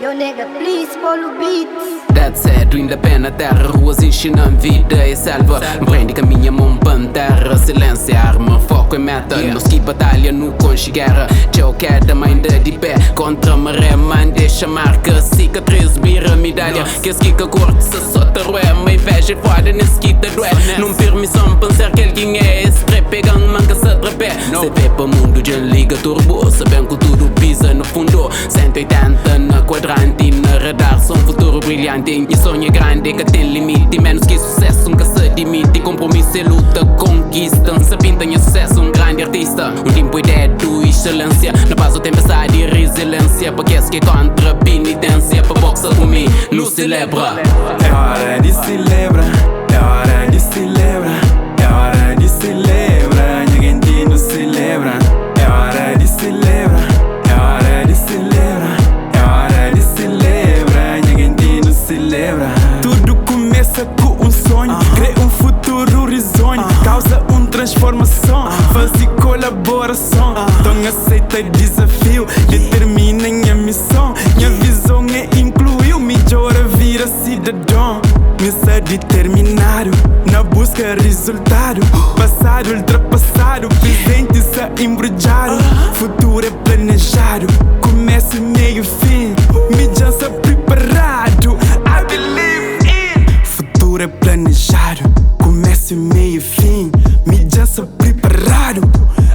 Yo nigga, please follow beats. That's it, ainda pé na terra, ruas ensinam vida e selva. Não prende que a minha mão pantera, silêncio é arma, foco é meta. Não ski batalha no conche guerra. Tchau queda, ainda de pé, contra a maré, mãe deixa marca. Cicatriz, vira medalha, que a skica corte se solta rué. Uma inveja é foda, nesse skita doé. Não permissão pensar que alguém é esse tré, pegando manca se trapé. Cê vê para mundo de liga turbo, sabendo que tudo pisa no fundo. 180 na quadrante e na radar, são um futuro brilhante. E sonho é grande, que tem limite, menos que sucesso nunca se admite. Compromisso é luta, conquista, se pinta em sucesso, um grande artista. Um tempo ideia do excelência, na paz o tempestade e resiliência. Para que é contra penitência, para boxa comigo, não celebra. É hora de celebrar, é hora de celebrar, é hora de celebrar. Ninguém te não celebra. É hora de celebrar, é hora de celebrar, é hora de celebrar. Ninguém te não celebra. Tudo começa com um sonho, cria um futuro risonho, causa uma transformação, faz colaboração. Então aceita desafio, determina a missão. Minha visão é incluir o melhor a vir cidadão. Missa determinado, na busca resultado. Passado ultrapassado, presente se embrulhado. Futuro é planejado, começo, meio, fim. Mídia se preparado, I believe in. Futuro é planejado, começo, meio, fim. Mídia se preparado,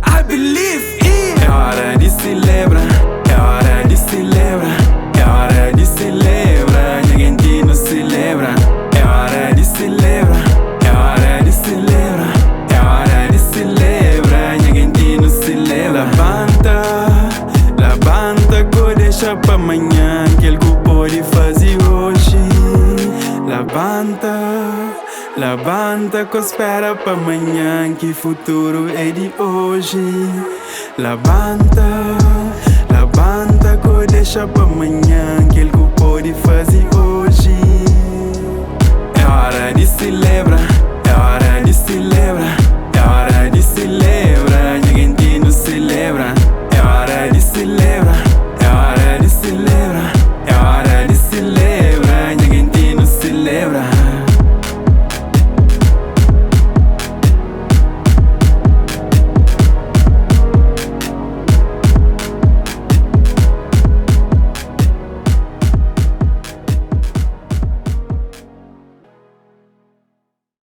I believe in. É hora de celebrar, é hora de celebrar, é hora de celebrar. Ninguém te não celebra. É hora de celebrar, é hora de celebrar, é hora de celebrar. Ninguém te não celebra. Levanta, que deixa pra amanhã, que algo pode fazer hoje. Levanta, que espera pra amanhã, que futuro é de hoje. Levanta, que deixa pra amanhã, que algo pode fazer hoje. É hora de celebrar, é hora de celebrar,